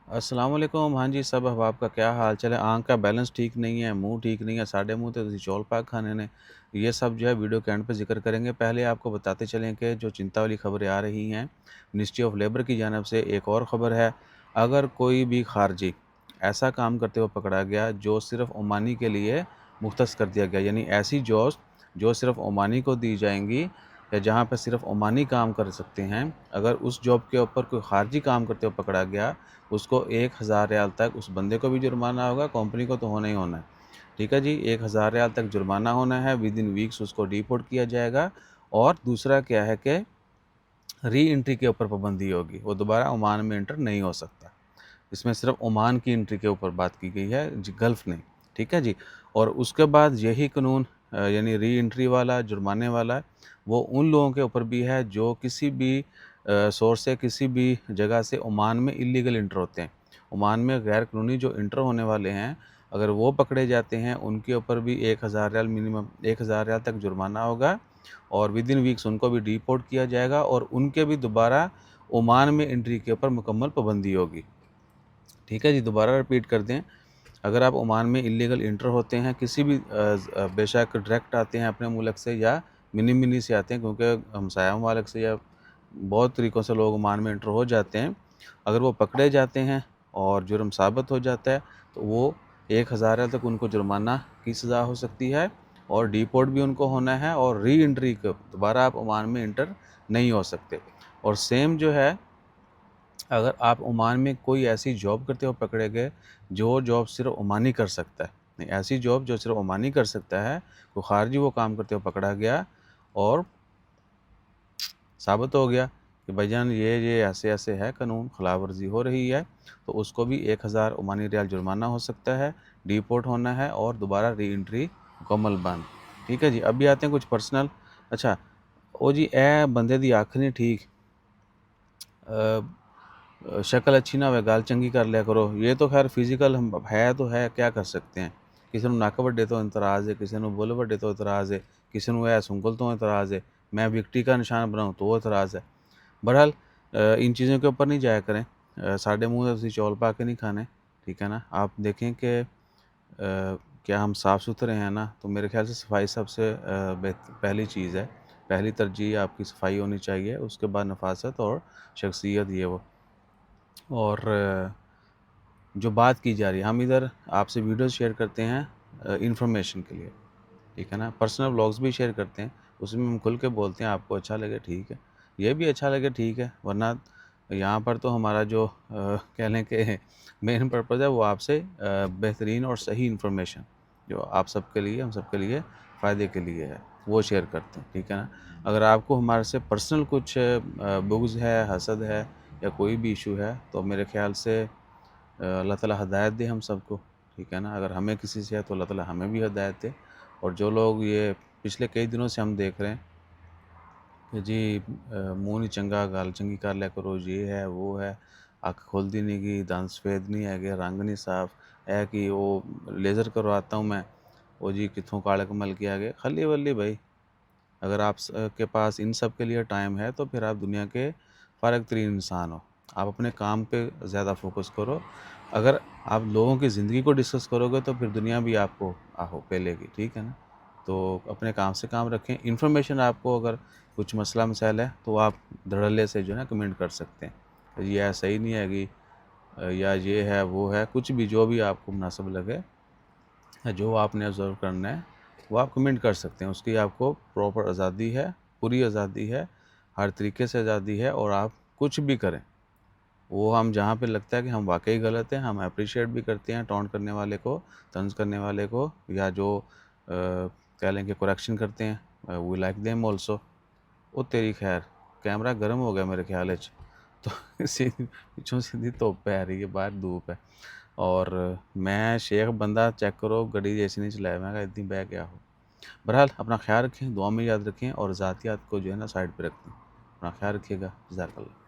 अस्सलाम वालेकुम। हाँ जी, सब अहबाब का क्या हाल चाल है? आँख का बैलेंस ठीक नहीं है, मुँह ठीक नहीं है, साढ़े मुँह ते तुसीं चौल पाक खाने ने। ये सब जो है वीडियो के एंड पे ज़िक्र करेंगे। पहले आपको बताते चलें कि जो चिंता वाली खबरें आ रही हैं, मिनिस्ट्री ऑफ लेबर की जानिब से एक और ख़बर है, अगर कोई भी ख़ारजी ऐसा काम करते हुए पकड़ा गया जो सिर्फ़ ओमानी के लिए मुख्तस कर दिया गया, यानी ऐसी जॉब्स जो सिर्फ़ ओमानी को दी जाएँगी या जहाँ पे सिर्फ़ ओमानी काम कर सकते हैं, अगर उस जॉब के ऊपर कोई ख़ारजी काम करते हुए पकड़ा गया, उसको 1000 रियाल तक उस बंदे को भी जुर्माना होगा, कंपनी को तो होना ही होना है। ठीक है जी, 1000 रियाल तक जुर्माना होना है, विद इन वीक्स उसको डिपोर्ट किया जाएगा। और दूसरा क्या है कि री एंट्री के ऊपर पाबंदी होगी, वो दोबारा ओमान में एंटर नहीं हो सकता। इसमें सिर्फ ओमान की एंट्री के ऊपर बात की गई है जी, गल्फ़ नहीं। ठीक है जी। और उसके बाद यही कानून यानी री एंट्री वाला, जुर्माने वाला, वो उन लोगों के ऊपर भी है जो किसी भी सोर्स से, किसी भी जगह से ओमान में इल्लीगल एंटर होते हैं। ओमान में गैर कानूनी जो एंटर होने वाले हैं, अगर वो पकड़े जाते हैं, उनके ऊपर भी 1000 रियाल मिनिमम 1000 रियाल तक जुर्माना होगा और विद इन वीक्स उनको भी डिपोर्ट किया जाएगा और उनके भी दोबारा ओमान में एंट्री के ऊपर मुकम्मल पाबंदी होगी। ठीक है जी, दोबारा रिपीट कर दें, अगर आप ओमान में इल्लीगल इंटर होते हैं, किसी भी बेशक डायरेक्ट आते हैं अपने मुल्क से या मिनी से आते हैं, क्योंकि हमसाया ममालिक से या बहुत तरीक़ों से लोग ओमान में इंटर हो जाते हैं। अगर वो पकड़े जाते हैं और जुर्म साबित हो जाता है, तो वो 1000 तक उनको जुर्माना की सज़ा हो सकती है और डिपोर्ट भी उनको होना है और री एंट्री को दोबारा आप ओमान में इंटर नहीं हो सकते। और सेम जो है, अगर आप ओमान में कोई ऐसी जॉब करते हुए पकड़े गए जो जॉब सिर्फ ओमानी कर सकता है, नहीं, ऐसी जॉब जो सिर्फ ओमानी कर सकता है, तो खारजी वो काम करते हुए पकड़ा गया और साबित हो गया कि भाईजान ये ऐसे-ऐसे है, कानून खिलाफ वर्जी हो रही है, तो उसको भी 1000 ओमानी रियाल जुर्माना हो सकता है, डिपोर्ट होना है और दोबारा री एंट्री मुकम्मल बंद। ठीक है जी। अभी आते हैं कुछ पर्सनल। अच्छा, ओ जी ए बंदे दी अख नहीं ठीक, शक्ल अच्छी ना होवे, गल चंगी कर लिया करो। ये तो खैर फिजिकल हम है तो है, क्या कर सकते हैं। किसी ਨੂੰ ਨੱਕ ਵੱਡੇ ਤੋਂ इतराज़ है, किसी ਨੂੰ ਬੁੱਲ ਵੱਡੇ ਤੋਂ इतराज़ है, किसी ਨੂੰ ऐ सुंगल तो इतराज़ है, मैं विक्टी का निशान बनाऊँ तो इतराज़ है। बहरहाल इन चीज़ों के ऊपर नहीं जाया करें। साढ़े मुँह से तुसीं चौल पा के नहीं खाने, ठीक है ना। आप देखें कि क्या हम साफ़ सुथरे हैं ना, तो मेरे ख्याल से सफाई सबसे पहली चीज़ है, पहली तरजीह आपकी सफाई होनी चाहिए, उसके बाद नफासत और शख्सियत ये वो। और जो बात की जा रही है, हम इधर आपसे वीडियोज़ शेयर करते हैं इन्फॉर्मेशन के लिए, ठीक है ना। पर्सनल व्लॉग्स भी शेयर करते हैं, उसमें हम खुल के बोलते हैं, आपको अच्छा लगे ठीक है, ये भी अच्छा लगे ठीक है, वरना यहाँ पर तो हमारा जो कह लें कि मेन पर्पज़ है वो आपसे बेहतरीन और सही इन्फॉर्मेशन जो आप सबके लिए, हम सबके लिए फ़ायदे के लिए है, वो शेयर करते हैं, ठीक है ना। अगर आपको हमारे से पर्सनल कुछ बुग़्ज़ है, हसद है या कोई भी इशू है, तो मेरे ख़्याल से अल्लाह ताला हिदायत दे हम सबको, ठीक है ना। अगर हमें किसी से है तो अल्लाह ताला हमें भी हिदायत दे। और जो लोग ये पिछले कई दिनों से हम देख रहे हैं कि जी मुँह नहीं चंगा, गल चंगी कर लिया करो, ये है वो है, अख खुलदी नहीं गी, दंद सफेद नहीं है, रंग नहीं साफ है कि वो लेज़र करवाता हूँ मैं, वो जी कितों काले कमल के आगे खली वली भाई। अगर आप के पास इन सब के लिए टाइम है तो फिर आप दुनिया के फ़ारिग तरीन इंसान हो। आप अपने काम पे ज़्यादा फोकस करो। अगर आप लोगों की ज़िंदगी को डिस्कस करोगे तो फिर दुनिया भी आपको पेलेगी, ठीक है ना। तो अपने काम से काम रखें। इन्फॉर्मेशन आपको अगर कुछ मसला मसाइल है तो आप धड़ल्ले से जो है ना कमेंट कर सकते हैं, ये सही नहीं हैगी या ये है वो है, कुछ भी जो भी आपको मुनासिब लगे, जो आपने ऑब्ज़र्व करना है वो आप कमेंट कर सकते हैं। उसकी आपको प्रॉपर आज़ादी है, पूरी आज़ादी है, हर तरीके से आज़ादी है और आप कुछ भी करें। वो हम जहाँ पे लगता है कि हम वाक़ई गलत हैं, हम एप्रिशिएट भी करते हैं टॉन्ट करने वाले को, तंज़ करने वाले को, या जो कह लें कि करेक्शन करते हैं, वी लाइक देम ऑल्सो। ओ तेरी खैर, कैमरा गर्म हो गया मेरे ख्याल च, तो सीधी पिछों सीधी धुप्प आ रही है, बाहर धूप है और मैं शेख बंदा चेक करो गड्डी जैसी नहीं चलाया, मैं कहा इतनी बह गया हो। बहरहाल अपना ख्याल रखें, दुआ में याद रखें और ज़ातियात को जो है ना साइड पे रखें। अपना ख्याल रखिएगा। जज़ाकल्लाह।